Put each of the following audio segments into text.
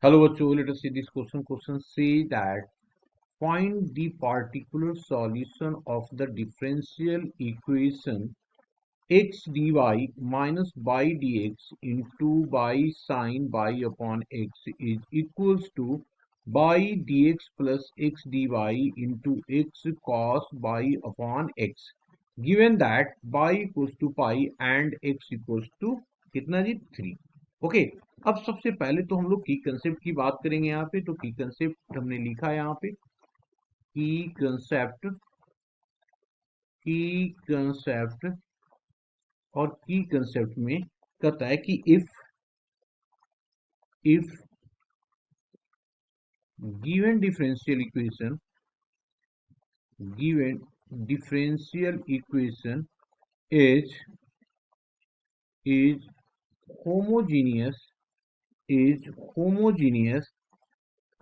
Hello, bachcho. Let us see this question. Question say that find the particular solution of the differential equation x dy minus y dx into y sine y upon x is equals to y dx plus x dy into x cos y upon x. Given that y equals to pi and x equals to कितना जी 3. Okay. अब सबसे पहले तो हम लोग की concept की बात करेंगे यहाँ पे. तो की कंसेप्ट हमने लिखा है यहाँ पे. की कंसेप्ट और की कंसेप्ट में कहता है कि if given differential equation is is homogeneous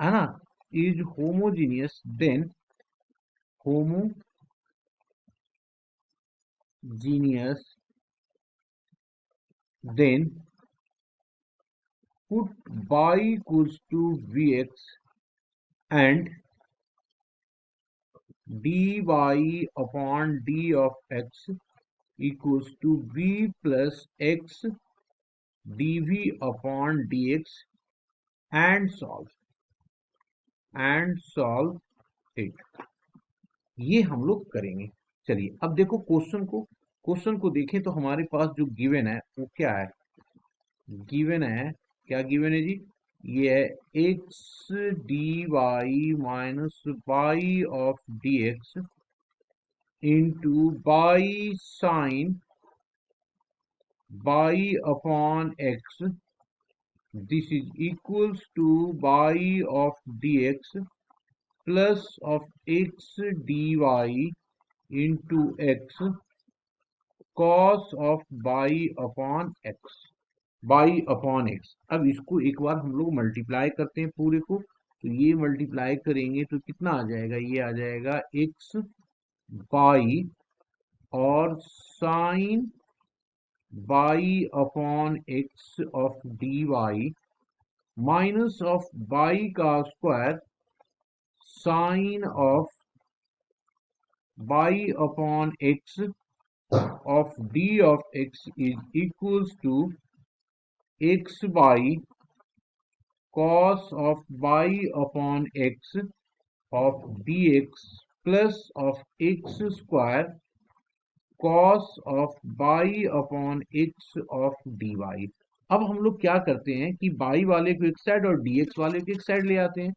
है ना. Is homogeneous then put y equals to vx and dy upon d of x equals to v plus x dv upon dx and solve it. ये हम लोग करेंगे. चलिए अब देखो question को देखें तो हमारे पास जो गिवन है वो क्या है. गिवन है, क्या गिवन है जी. ये है x d y minus y of d x into by sine by upon x. This is equals to by of d x plus of x d y into x cos of by upon x. अब इसको एक बार हम लोग multiply करते हैं पूरे को. तो ये मल्टीप्लाई करेंगे तो कितना आ जाएगा. ये आ जाएगा एक्स बाई और sine by upon x of d y minus of by का square sine of by upon x of d of x is equals to x by cos of y upon x of dx plus of x square cos of y upon x of dy. अब हम लोग क्या करते हैं कि y वाले को एक साइड और dx वाले को एक साइड ले आते हैं.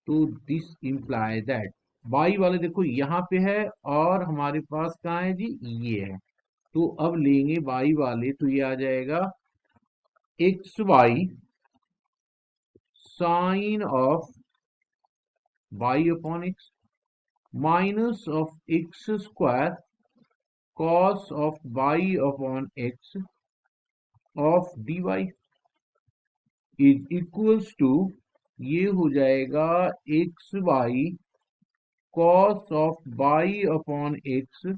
तो दिस इंप्लाई दैट y वाले देखो यहाँ पे है और हमारे पास कहाँ है जी, ये है. तो अब लेंगे y वाले तो ये आ जाएगा x y sine of y upon x minus of x square cos of y upon x of dy is equals to ये हो जाएगा x y cos of y upon x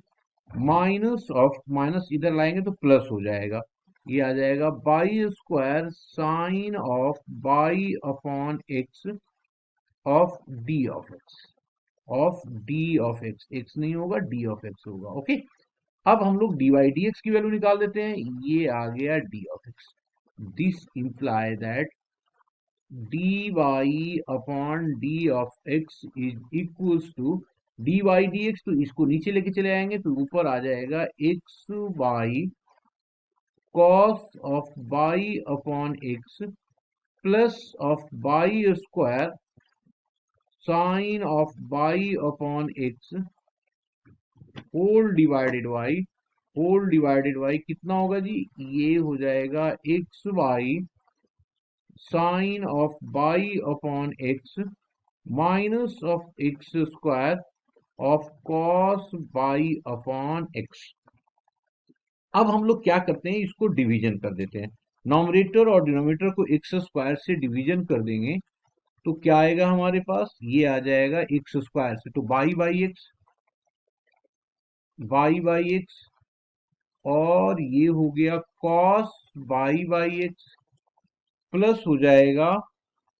minus इधर लाएंगे तो प्लस हो जाएगा. ये आ जाएगा by square sine of y upon x of d of x. X नहीं होगा, डी ऑफ एक्स होगा. ओके. अब हम लोग डी वाई डी एक्स की वैल्यू निकाल देते हैं. ये आ गया d of x. This imply that d y upon d of x is equals to D y d x. तो इसको नीचे लेके चले आएंगे तो ऊपर आ जाएगा x y cos of y upon x plus of y square sine of y upon x whole divided y कितना होगा जी. ये हो जाएगा x y sine of y upon x minus of x square of cos y upon x. अब हम लोग क्या करते हैं, इसको डिवीजन कर देते हैं. नॉमिनेटर और डिनोमिनेटर को एक्स स्क्वायर से डिवीजन कर देंगे तो क्या आएगा हमारे पास. ये आ जाएगा एक्स स्क्वायर से. तो वाई बाई एक्स और ये हो गया कॉस बाई एक्स प्लस हो जाएगा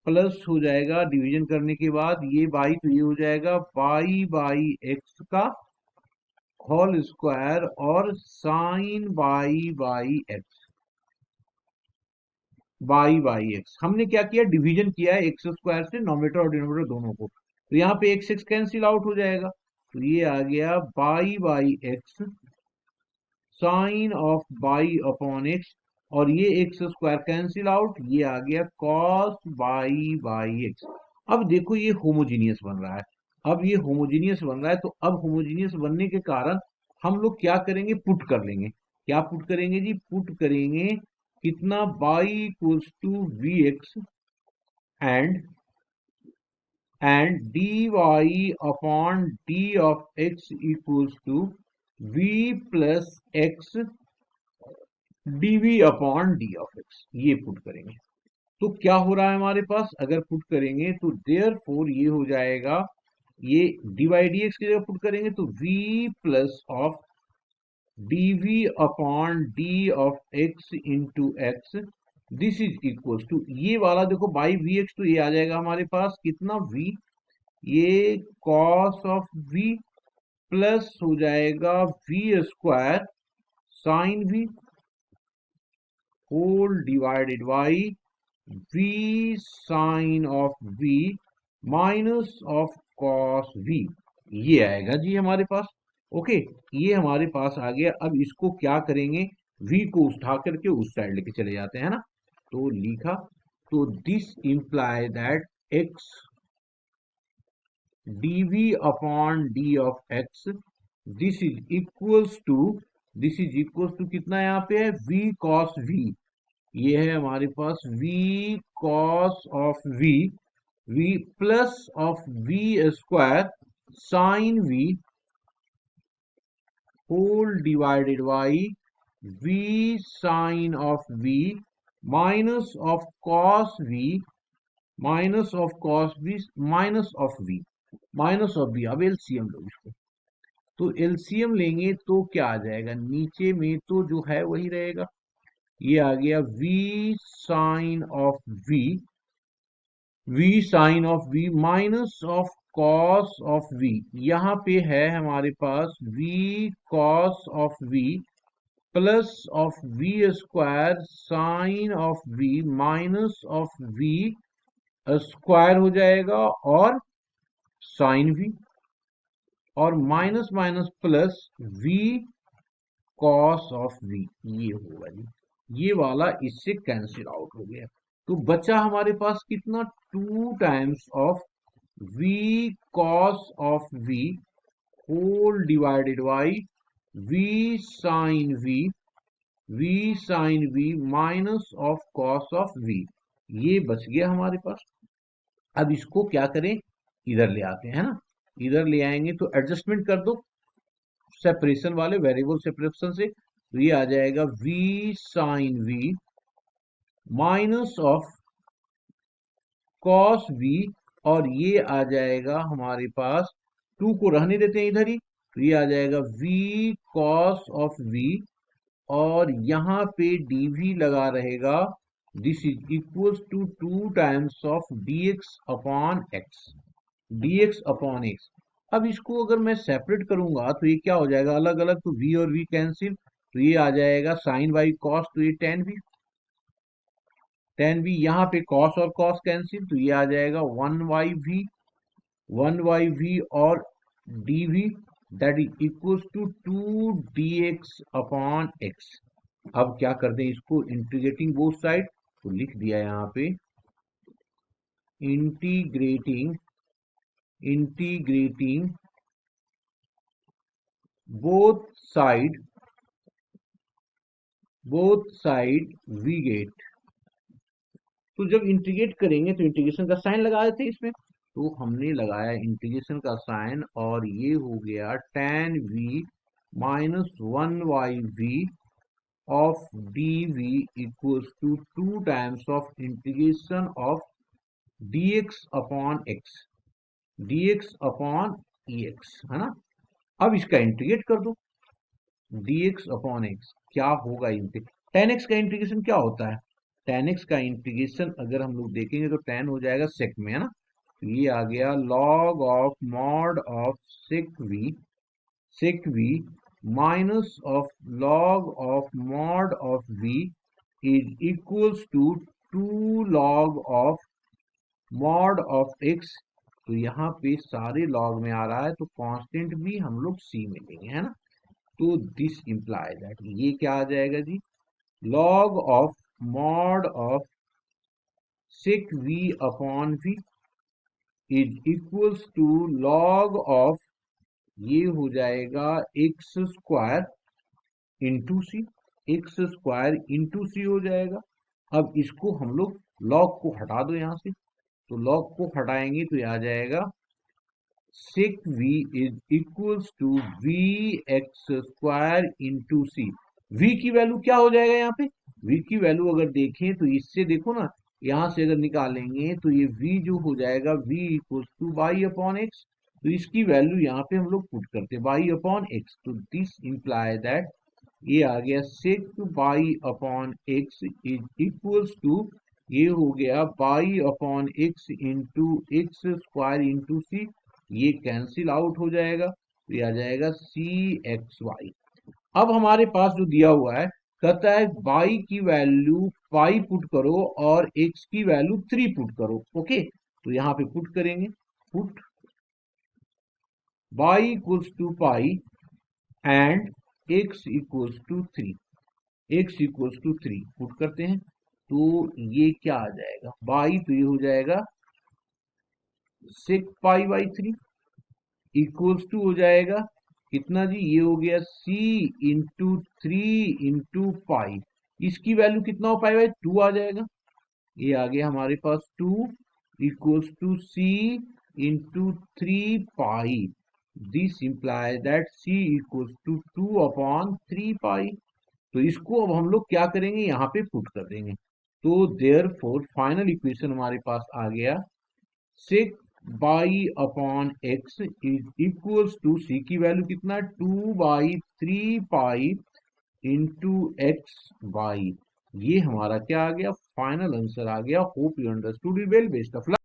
प्लस हो जाएगा डिवीजन करने के बाद ये बाई, तो ये हो जाएगा बाई बाई एक्स का होल स्क्वायर और sine by x, by x. हमने क्या किया, डिवीजन किया है एक्स स्क्वायर से नॉमिनेटर और डिनोमिनेटर दोनों को, तो यहाँ पे एक्स एक्स कैंसिल आउट हो जाएगा, तो ये आ गया by x sine of by upon x, और ये एक्स स्क्वायर कैंसिल आउट, ये आ गया कॉस बाई एक्स। अब देखो ये होमोजीनियस बन रहा है, अब ये होमोजीनियस बन रहा है, तो अब होमोजीनियस बनने के कारण हम लोग क्या करेंगे, पुट कर लेंगे। क्या पुट करेंगे जी, पुट करेंगे कितना, by equals to v x and dy upon d of x equals to v plus x dv upon d of x, ये पुट करेंगे। तो क्या हो रहा है हमारे पास, अगर पुट करेंगे तो देयर फोर ये हो जाएगा, ये dy dx की जगह पुट करेंगे तो v plus of dv upon d of x into x, this is equal to, ये वाला देखो बाई वी एक्स, तो ये आ जाएगा हमारे पास कितना v, ये कॉस ऑफ v प्लस हो जाएगा v square sine v whole divided by v sine of v minus of cos v, ये आएगा जी हमारे पास। ओके, ये हमारे पास आ गया। अब इसको क्या करेंगे, v को उठा करके उस साइड लेके चले जाते हैं ना, तो लिखा, तो this imply that x dv upon d of x, this is equals to, this is equals to कितना यहाँ पे है, v cos v, ये है हमारे पास v cos of v plus of v square sine v whole divided by v sine of v minus of cos v minus of cos v minus of v, minus of v। अब LCM लो इसको, तो LCM लेंगे तो क्या आ जाएगा, नीचे में तो जो है वही रहेगा, ये आ गया v sine of v sine of v minus of cos of v, यहाँ पे है हमारे पास v cos of v plus of v square sine of v minus of v square हो जाएगा और साइन v, और minus minus plus v cos of v, ये होगा जी, ये वाला इससे कैंसिल आउट हो गया, तो बचा हमारे पास कितना, 2 times of v cos of v whole divided by v sine v minus of cos of v, ये बच गया हमारे पास। अब इसको क्या करें, इधर ले आते हैं ना, इधर ले आएंगे तो एडजस्टमेंट कर दो सेपरेशन वाले वेरिएबल सेपरेशन से, तो ये आ जाएगा v sine v minus of cos v, और ये आ जाएगा हमारे पास, 2 को रहने देते हैं इधर ही, तो ये आ जाएगा v cos ऑफ v, और यहाँ पे dv लगा रहेगा, this is equals to 2 times of dx upon x, dx upon x। अब इसको अगर मैं सेपरेट करूंगा तो ये क्या हो जाएगा, अलग अलग, तो v और v कैंसिल, तो ये आ जाएगा साइन बाई कॉस, तो ये टेन v, यहाँ पे कॉस और कॉस कैंसिल, तो ये आ जाएगा 1 बाई v और dv that is equals to 2 dx upon x। अब क्या कर दें इसको, इंटीग्रेटिंग बोथ साइड, तो लिख दिया यहाँ पे integrating both side we get, तो जब इंटीग्रेट करेंगे तो इंटीग्रेशन का साइन लगा देते हैं इसमें, तो हमने लगाया इंटीग्रेशन का साइन, और ये हो गया tan v minus 1/v of dv equals to 2 times of integration of dx upon x, dx upon ex, है ना। अब इसका इंटीग्रेट कर दो, dx अपॉन x क्या होगा, tan x का इंटीग्रेशन क्या होता है, tan x का इंटीग्रेशन अगर हम लोग देखेंगे तो tan हो जाएगा sec में, है ना। तो ये आ गया log of mod of sec v minus of log of mod of v is equals to 2 log of mod of x। तो यहाँ पे सारे log में आ रहा है तो कांस्टेंट भी हम लोग c में लेंगे, है ना। तो दिस इंप्लाई दैट ये क्या आ जाएगा जी, log of mod of sec v upon v is equals to log of, ये हो जाएगा x square into c, x square into c हो जाएगा। अब इसको हम लोग log को हटा दो यहाँ से, तो log को हटाएंगे तो ये आ जाएगा sec v is equals to v x square into c. v की वैल्यू क्या हो जाएगा यहाँ पे, v की वैल्यू अगर देखें तो इससे देखो ना, यहाँ से अगर निकालेंगे तो ये v जो हो जाएगा v equals to y upon x. तो इसकी वैल्यू यहाँ पे हम लोग पुट करते हैं वाई अपॉन एक्स। तो दिस इंप्लाई दैट ये आ गया sec y upon x is equals to, ये हो गया y upon x into x square into c. ये कैंसिल आउट हो जाएगा तो ये आ जाएगा सी एक्स वाई। अब हमारे पास जो दिया हुआ है, कहता है y की वैल्यू पाई पुट करो और x की वैल्यू 3 पुट करो। ओके, तो यहाँ पे पुट करेंगे, put y equals to pi and x equals to 3, x equals to 3 put करते हैं। तो ये क्या आ जाएगा y, तो ये हो जाएगा sec pi by 3 equals to हो जाएगा कितना जी, ये हो गया c इंटू 3 इंटू पाई। इसकी वैल्यू कितना हो पाएगा, 2 आ जाएगा। ये आ गया हमारे पास 2 equals to c into 3 pi. This imply that c equals to 2 upon 3 pi. तो इसको अब हम लोग क्या करेंगे, यहाँ पे पुट कर देंगे। तो देयरफॉर फाइनल इक्वेशन हमारे पास आ गया sec by upon x is equals to, सी की वैल्यू कितना, 2/3 पाई इंटू एक्स वाई। ये हमारा क्या आ गया, फाइनल आंसर आ गया। Hope you understood, well, best of luck.